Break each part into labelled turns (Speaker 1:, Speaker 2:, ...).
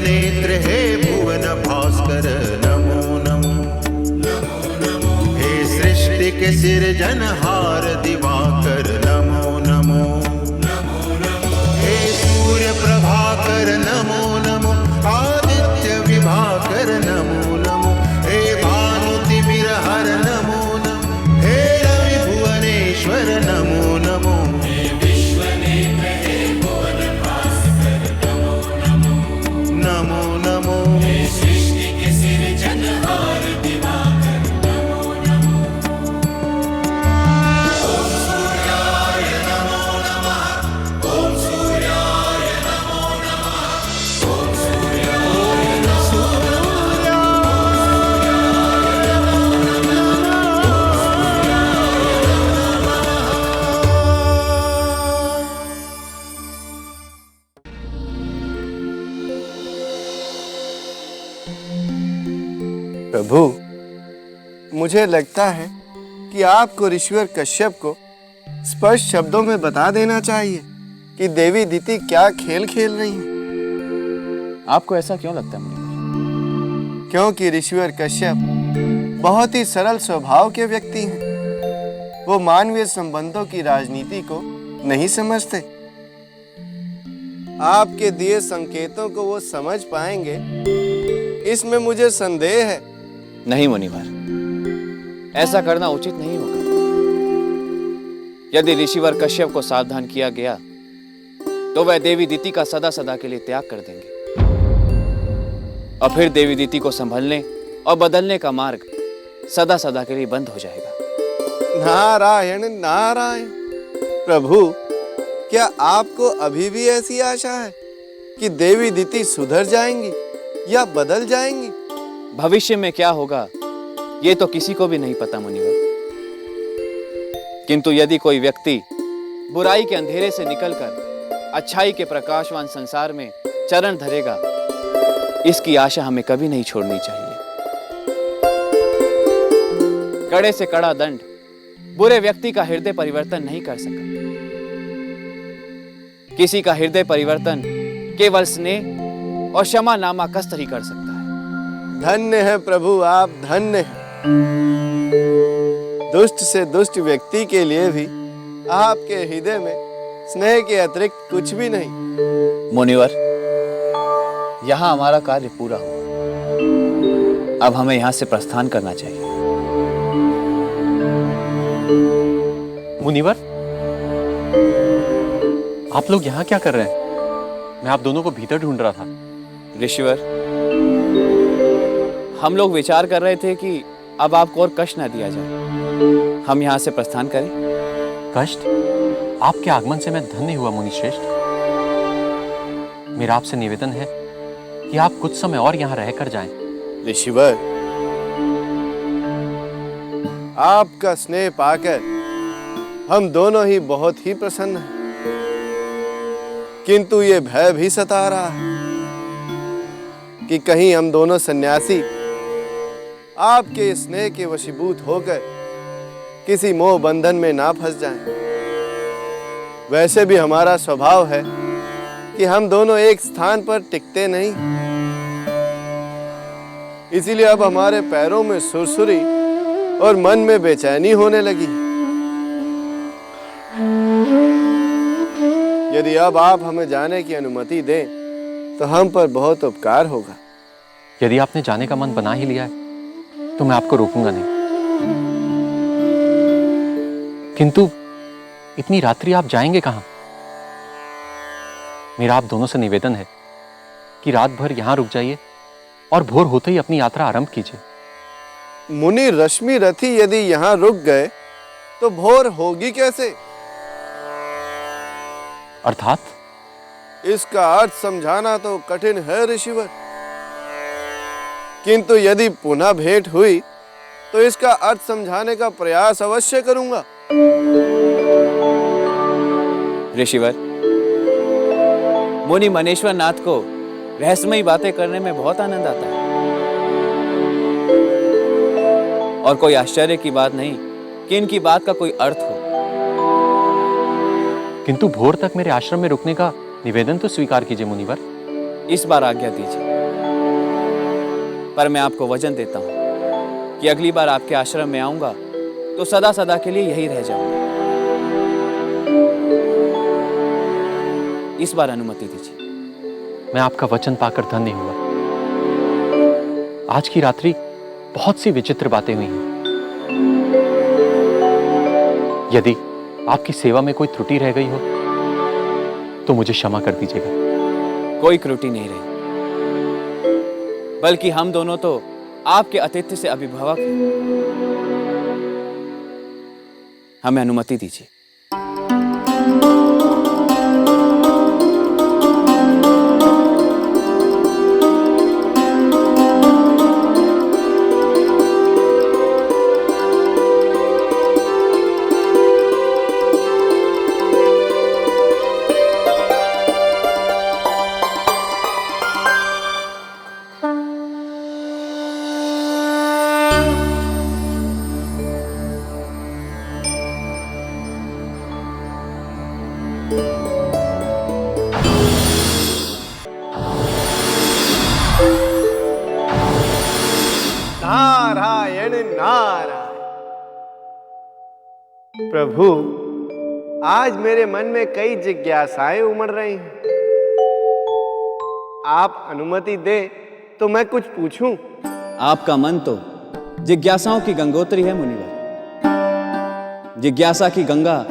Speaker 1: नेत्र हे भुवन भास्कर नमो नमो। हे सृष्टि के सिरजनहार दिवाकर नमो नमो। हे सूर्य प्रभाकर नमो नमो। आदित्य विभाकर नमो नमो। हे भानुतिमिरहर नमो नमो। हे रवि भुवनेश्वर नमो नमो। नमो नमो।
Speaker 2: सृष्टि के सिरजनहार दिवाकर नमो नमो। ओम सूर्याय नमो नमः। ओम सूर्याय नमो नमः। ओम सूर्याय नमो
Speaker 3: प्रभु, मुझे लगता है कि आपको ऋषिवर कश्यप को स्पष्ट शब्दों में बता देना चाहिए कि देवी दीति क्या खेल खेल रही हैं।
Speaker 4: आपको ऐसा क्यों लगता है मुनि?
Speaker 3: क्योंकि ऋषिवर कश्यप बहुत ही सरल स्वभाव के व्यक्ति हैं। वो मानवीय संबंधों की राजनीति को नहीं समझते। आपके दिए संकेतों को वो समझ पाएंगे, इसमें मुझे संदेह है।
Speaker 4: नहीं मुनिवर, ऐसा करना उचित नहीं होगा। यदि ऋषिवर कश्यप को सावधान किया गया तो वह देवी दीति का सदा सदा के लिए त्याग कर देंगे और फिर देवी दीति को संभलने और बदलने का मार्ग सदा सदा के लिए बंद हो जाएगा।
Speaker 3: नारायण नारायण। प्रभु, क्या आपको अभी भी ऐसी आशा है कि देवी दीति सुधर जाएंगी या बदल जाएंगी?
Speaker 4: भविष्य में क्या होगा ये तो किसी को भी नहीं पता मुनिवर, किंतु यदि कोई व्यक्ति बुराई के अंधेरे से निकलकर अच्छाई के प्रकाशवान संसार में चरण धरेगा, इसकी आशा हमें कभी नहीं छोड़नी चाहिए। कड़े से कड़ा दंड बुरे व्यक्ति का हृदय परिवर्तन नहीं कर सका। किसी का हृदय परिवर्तन केवल स्नेह और क्षमा नामक कष्ट ही कर सकता है।
Speaker 3: धन्य है प्रभु, आप धन्य हैं। दुष्ट से दुष्ट व्यक्ति के लिए भी आपके हृदय में स्नेह के अतिरिक्त कुछ भी नहीं।
Speaker 4: मुनिवर, यहाँ हमारा कार्य पूरा हुआ। अब हमें यहाँ से प्रस्थान करना चाहिए।
Speaker 5: मुनिवर, आप लोग यहाँ क्या कर रहे हैं? मैं आप दोनों को भीतर ढूंढ रहा था।
Speaker 4: ऋषिवर, हम लोग विचार कर रहे थे कि अब आपको और कष्ट न दिया जाए, हम यहाँ से प्रस्थान करें।
Speaker 5: कष्ट? आपके आगमन से मैं धन्य हुआ मुनि श्रेष्ठ। मेरा आपसे निवेदन है कि आप कुछ समय और यहाँ रहकर जाएं।
Speaker 3: ऋषिवर, आपका स्नेह पाकर हम दोनों ही बहुत ही प्रसन्न हैं, किंतु ये भय भी सता रहा है कि कहीं हम दोनों सन्यासी आपके स्नेह के वशीभूत होकर किसी मोह बंधन में ना फंस जाएं। वैसे भी हमारा स्वभाव है कि हम दोनों एक स्थान पर टिकते नहीं, इसीलिए अब हमारे पैरों में सुरसुरी और मन में बेचैनी होने लगी। यदि अब आप हमें जाने की अनुमति दें तो हम पर बहुत उपकार होगा।
Speaker 5: यदि आपने जाने का मन बना ही लिया है तो मैं आपको रोकूंगा नहीं, किंतु इतनी रात्रि आप जाएंगे कहां? मेरा आप दोनों से निवेदन है कि रात भर यहां रुक जाइए और भोर होते ही अपनी यात्रा आरंभ कीजिए।
Speaker 3: मुनि रश्मि रथी यदि यहाँ रुक गए तो भोर होगी कैसे?
Speaker 5: अर्थात?
Speaker 3: इसका अर्थ समझाना तो कठिन है ऋषिवर, किंतु यदि पुनः भेंट हुई तो इसका अर्थ समझाने का प्रयास अवश्य करूंगा।
Speaker 4: ऋषिवर, मुनि मनेश्वर नाथ को रहस्यमयी बातें करने में बहुत आनंद आता है और कोई आश्चर्य की बात नहीं कि इनकी बात का कोई अर्थ हो।
Speaker 5: किंतु भोर तक मेरे आश्रम में रुकने का निवेदन तो स्वीकार कीजिए मुनिवर।
Speaker 4: इस बार आज्ञा दीजिए। पर मैं आपको वचन देता हूँ कि अगली बार आपके आश्रम में आऊंगा तो सदा सदा के लिए यही रह जाऊंगा। इस बार अनुमति दीजिए।
Speaker 5: मैं आपका वचन पाकर धन्य हुआ। आज की रात्रि बहुत सी विचित्र बातें हुई हैं। यदि आपकी सेवा में कोई त्रुटि रह गई हो तो मुझे क्षमा कर दीजिएगा।
Speaker 4: कोई त्रुटि नहीं रही, बल्कि हम दोनों तो आपके आतिथ्य से अभिभावक हैं। हमें अनुमति दीजिए।
Speaker 3: नारायण नारायण। प्रभु, आज मेरे मन में कई जिज्ञासाएं उमड़ रही हैं। आप अनुमति दे तो मैं कुछ पूछूं?
Speaker 4: आपका मन तो जिज्ञासाओं की गंगोत्री है मुनिवर। जिज्ञासा की गंगा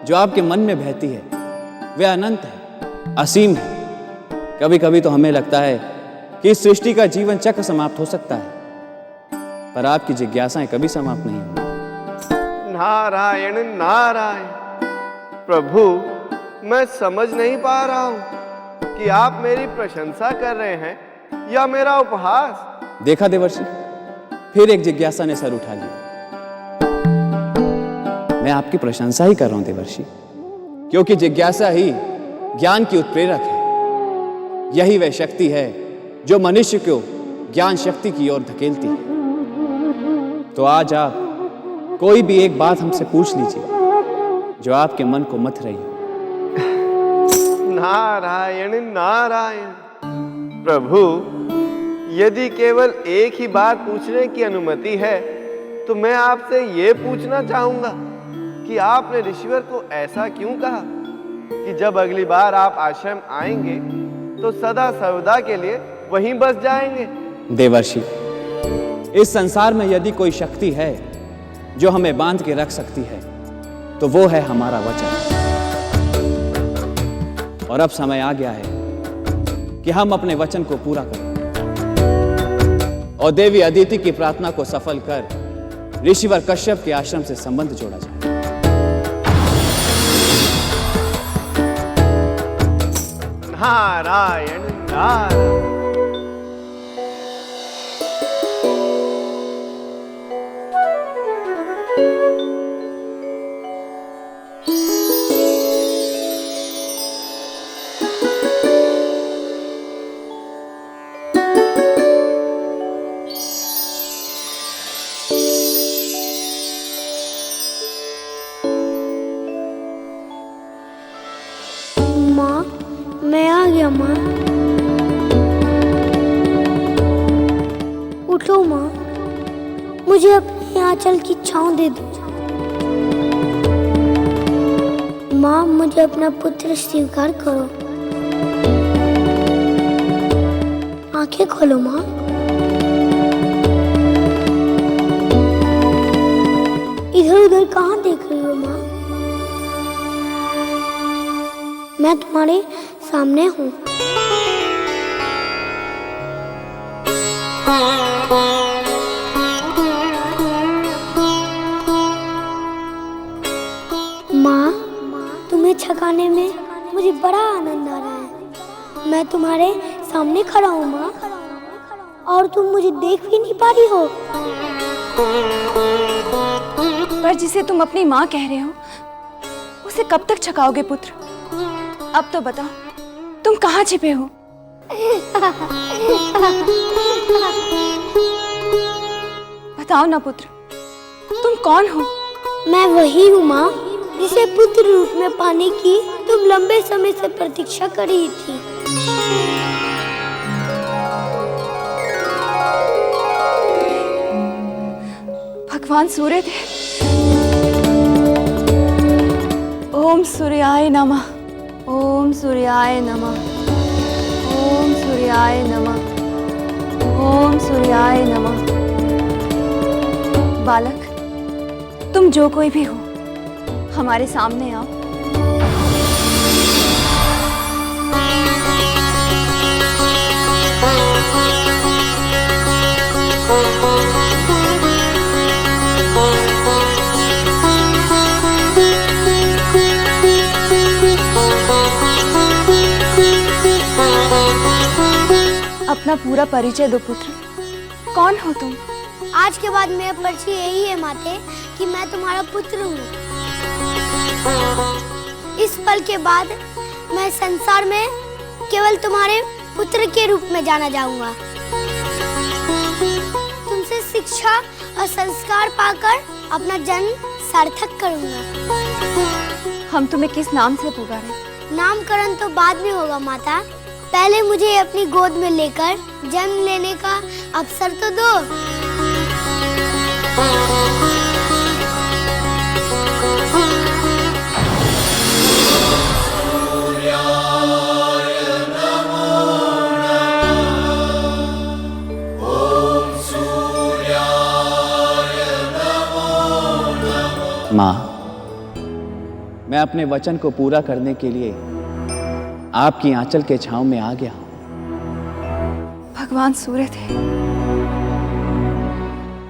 Speaker 4: जो आपके मन में बहती है वह अनंत है, असीम है। कभी कभी तो हमें लगता है कि इस सृष्टि का जीवन चक्र समाप्त हो सकता है, पर आपकी जिज्ञासाएं कभी समाप्त नहीं होंगी।
Speaker 3: नारायण नारायण। प्रभु, मैं समझ नहीं पा रहा हूं कि आप मेरी प्रशंसा कर रहे हैं या मेरा उपहास।
Speaker 4: देखा देवर्षि, फिर एक जिज्ञासा ने सर उठा लिया। मैं आपकी प्रशंसा ही कर रहा हूं देवर्षि, क्योंकि जिज्ञासा ही ज्ञान की उत्प्रेरक है। यही वह शक्ति है जो मनुष्य को ज्ञान शक्ति की ओर धकेलती है। तो आज आप कोई भी एक बात हमसे पूछ लीजिए जो आपके मन को मथ रही हो।
Speaker 3: नारायण नारायण। प्रभु, यदि केवल एक ही बात पूछने की अनुमति है तो मैं आपसे ये पूछना चाहूंगा कि आपने ऋषिवर को ऐसा क्यों कहा कि जब अगली बार आप आश्रम आएंगे तो सदा सर्वदा के लिए वहीं बस जाएंगे?
Speaker 4: देवर्षि, इस संसार में यदि कोई शक्ति है जो हमें बांध के रख सकती है तो वो है हमारा वचन। और अब समय आ गया है कि हम अपने वचन को पूरा करें और देवी अदिति की प्रार्थना को सफल कर ऋषिवर कश्यप के आश्रम से संबंध जोड़ा जाए।
Speaker 3: नारायण नारायण।
Speaker 6: माँ, मैं आ गया माँ। उठो माँ, मुझे अपने आंचल की छांव दे दो। माँ, मुझे अपना पुत्र स्वीकार करो। आंखें खोलो माँ। इधर उधर कहाँ देख रही हो माँ? मैं तुम्हारे सामने हूँ। माँ, तुम्हें छकाने में मुझे बड़ा आनंद आ रहा है। मैं तुम्हारे सामने खड़ा हूँ माँ, और तुम मुझे देख भी नहीं पा रही हो।
Speaker 7: पर जिसे तुम अपनी माँ कह रहे हो उसे कब तक छकाओगे पुत्र? अब तो बताओ, तुम कहाँ छिपे हो? बताओ ना पुत्र, तुम कौन हो?
Speaker 6: मैं वही हूँ माँ, जिसे पुत्र रूप में पाने की तुम लंबे समय से प्रतीक्षा कर रही थी।
Speaker 7: भगवान सूर्यदेव, ओम सूर्याय नमः, ओम सूर्याय नमः, ओम सूर्याय नमः, ओम सूर्याय नमः। बालक, तुम जो कोई भी हो, हमारे सामने आओ। अपना पूरा परिचय दो पुत्र, कौन हो तुम?
Speaker 6: आज के बाद मेरा परिचय यही है माते कि मैं तुम्हारा पुत्र हूँ। इस पल के बाद मैं संसार में केवल तुम्हारे पुत्र के रूप में जाना जाऊंगा। तुमसे शिक्षा और संस्कार पाकर अपना जन्म सार्थक करूंगा।
Speaker 7: हम तुम्हें किस नाम से पुकारें?
Speaker 6: नामकरण तो बाद में होगा माता, पहले मुझे अपनी गोद में लेकर जन्म लेने का अवसर तो दो।
Speaker 4: माँ, मैं अपने वचन को पूरा करने के लिए आपकी आंचल के छांव में आ गया हूं।
Speaker 7: भगवान सूर्यदेव।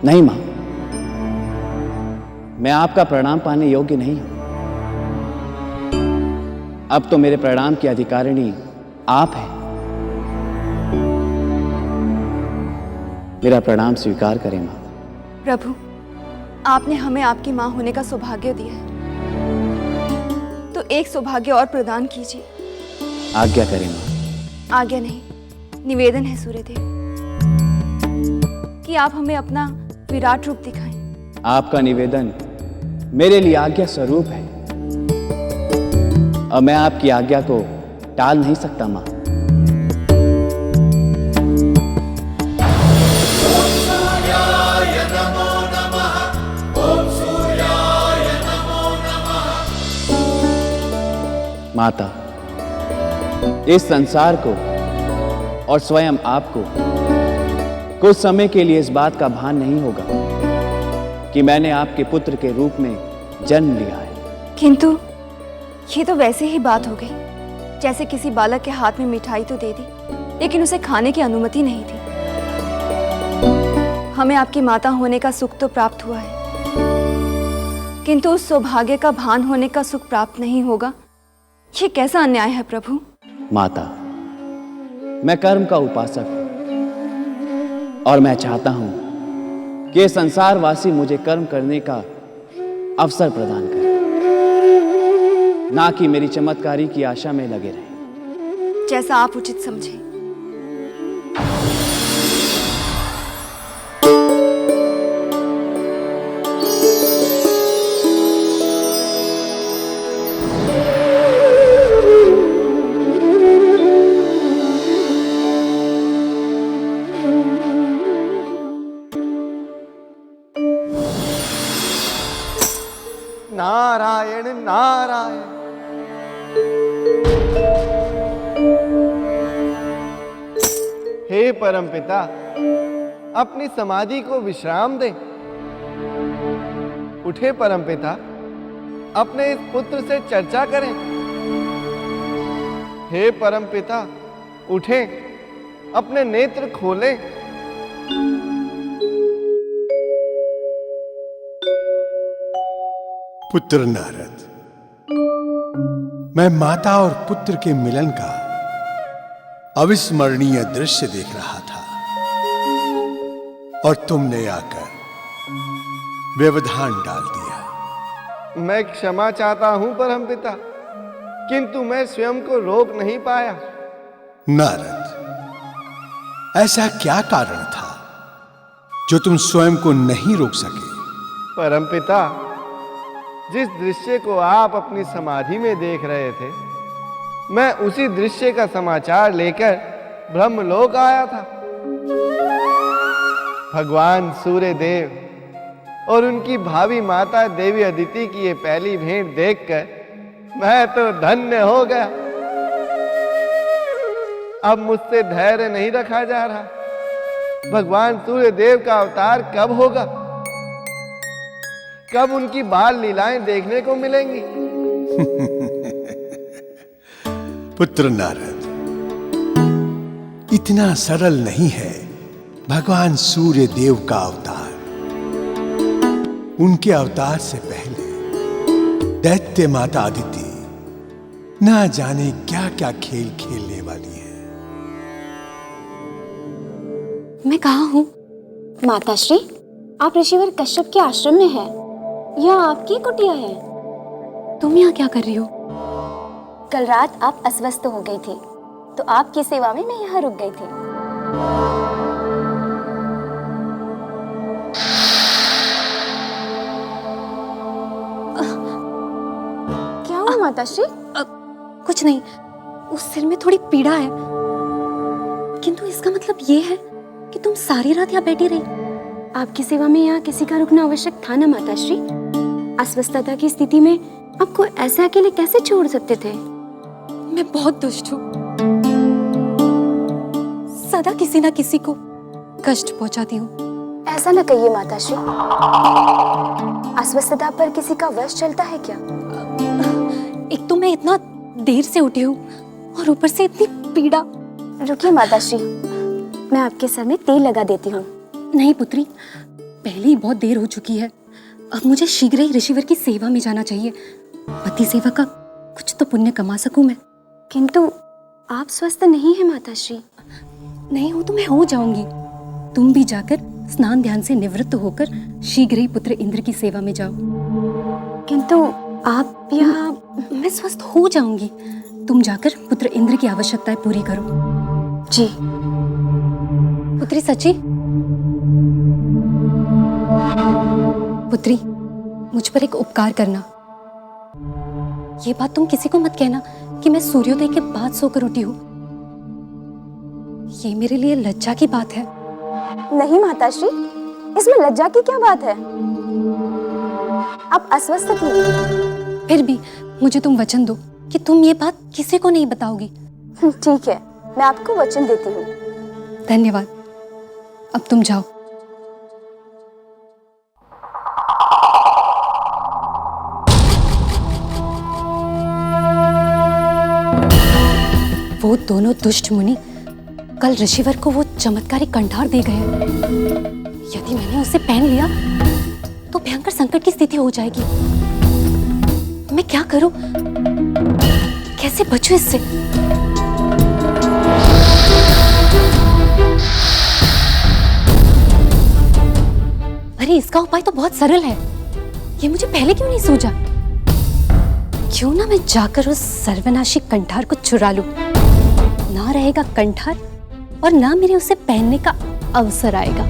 Speaker 4: नहीं माँ, मैं आपका प्रणाम पाने योग्य नहीं हूं। अब तो मेरे प्रणाम की अधिकारिणी आप हैं। मेरा प्रणाम स्वीकार करें माँ।
Speaker 7: प्रभु, आपने हमें आपकी माँ होने का सौभाग्य दिया है, तो एक सौभाग्य और प्रदान कीजिए।
Speaker 4: आज्ञा करें माँ।
Speaker 7: आज्ञा नहीं, निवेदन है सूर्यदेव कि आप हमें अपना विराट रूप दिखाएं।
Speaker 4: आपका निवेदन मेरे लिए आज्ञा स्वरूप है और मैं आपकी आज्ञा को टाल नहीं सकता माँ। माता, इस संसार को और स्वयं आपको कुछ समय के लिए इस बात का भान नहीं होगा कि मैंने आपके पुत्र के रूप में जन्म लिया है।
Speaker 7: किंतु ये तो वैसे ही बात हो गई जैसे किसी बालक के हाथ में मिठाई तो दे दी, लेकिन उसे खाने की अनुमति नहीं थी। हमें आपकी माता होने का सुख तो प्राप्त हुआ है, किंतु उस सौभाग्य का भान होने का सुख प्राप्त नहीं होगा। ये कैसा अन्याय है प्रभु?
Speaker 4: माता, मैं कर्म का उपासक हूं और मैं चाहता हूं कि संसारवासी मुझे कर्म करने का अवसर प्रदान करें, ना कि मेरी चमत्कारी की आशा में लगे रहें।
Speaker 7: जैसा आप उचित समझें।
Speaker 3: नारायण नारायण। हे परमपिता, अपनी समाधि को विश्राम दें। उठे परमपिता, अपने इस पुत्र से चर्चा करें। हे परमपिता, उठें, अपने नेत्र खोलें।
Speaker 2: पुत्र नारद, मैं माता और पुत्र के मिलन का अविस्मरणीय दृश्य देख रहा था और तुमने आकर व्यवधान डाल दिया।
Speaker 3: मैं क्षमा चाहता हूं परमपिता, किंतु मैं स्वयं को रोक नहीं पाया।
Speaker 2: नारद, ऐसा क्या कारण था जो तुम स्वयं को नहीं रोक सके?
Speaker 3: परमपिता, जिस दृश्य को आप अपनी समाधि में देख रहे थे, मैं उसी दृश्य का समाचार लेकर ब्रह्मलोक आया था। भगवान सूर्यदेव, और उनकी भावी माता देवी अदिति की ये पहली भेंट देखकर मैं तो धन्य हो गया। अब मुझसे धैर्य नहीं रखा जा रहा। भगवान सूर्य देव का अवतार कब होगा? कब उनकी बाल लीलाएं देखने को मिलेंगी?
Speaker 2: पुत्र नारद, इतना सरल नहीं है भगवान सूर्य देव का अवतार। उनके अवतार से पहले दैत्य माता अदिति ना जाने क्या क्या खेल खेलने वाली है।
Speaker 8: मैं कहाँ हूँ? माताश्री, आप ऋषिवर कश्यप के आश्रम में हैं। यह आपकी कुटिया है।
Speaker 7: तुम यहाँ क्या कर रही हो?
Speaker 8: कल रात आप अस्वस्थ हो गई थी, तो आपकी सेवा में मैं यहाँ रुक गई थी। क्या हुआ माताश्री?
Speaker 7: कुछ नहीं, उस सिर में थोड़ी पीड़ा है। किंतु इसका मतलब ये है कि तुम सारी रात यहाँ बैठी रही।
Speaker 8: आपकी सेवा में यहाँ किसी का रुकना आवश्यक था ना माताश्री। अस्वस्थता की स्थिति में आपको ऐसे अकेले कैसे छोड़ सकते थे?
Speaker 7: मैं बहुत दुष्ट हूँ, सदा किसी ना किसी को कष्ट पहुंचाती हूँ।
Speaker 8: ऐसा न कहिए माताश्री। अस्वस्थता पर किसी का वश चलता है क्या?
Speaker 7: एक तो मैं इतना देर से उठी हूँ और ऊपर से इतनी पीड़ा।
Speaker 8: रुकिए माताश्री, मैं आपके सर में तेल लगा देती हूँ।
Speaker 7: नहीं पुत्री, पहले ही बहुत देर हो चुकी है। अब मुझे शीघ्र ही ऋषिवर की सेवा में जाना चाहिए। पति सेवा का कुछ तो पुण्य कमा सकूं मैं।
Speaker 8: किंतु आप स्वस्थ नहीं हैं माताश्री।
Speaker 7: नहीं हूं तो मैं हो जाऊंगी। तुम भी जाकर स्नान ध्यान से निवृत्त होकर शीघ्र ही पुत्र इंद्र की सेवा में जाओ।
Speaker 8: किंतु आप यहाँ...
Speaker 7: मैं स्वस्थ हो जाऊंगी। तुम जाकर पुत्र इंद्र की आवश्यकताएं पूरी करो।
Speaker 8: जी।
Speaker 7: पुत्री सची, पुत्री मुझ पर एक उपकार करना। ये बात तुम किसी को मत कहना कि मैं सूर्योदय के बाद सोकर उठी हूँ। ये मेरे लिए लज्जा की बात है।
Speaker 8: नहीं माताश्री, इसमें लज्जा की क्या बात है? आप अस्वस्थ थी।
Speaker 7: फिर भी मुझे तुम वचन दो कि तुम ये बात किसी को नहीं बताओगी।
Speaker 8: ठीक है, मैं आपको वचन देती हूँ।
Speaker 7: धन्यवाद। अब तुम जाओ। वो दोनों दुष्ट मुनि कल ऋषिवर को वो चमत्कारी कंठार दे गए। यदि मैंने उसे पहन लिया तो भयंकर संकट की स्थिति हो जाएगी। मैं क्या करूं? कैसे बचूं इससे? अरे इसका उपाय तो बहुत सरल है। ये मुझे पहले क्यों नहीं सूझा? क्यों ना मैं जाकर उस सर्वनाशी कंठार को चुरा लूं। ना रहेगा कंठार और ना मेरे उसे पहनने का अवसर आएगा।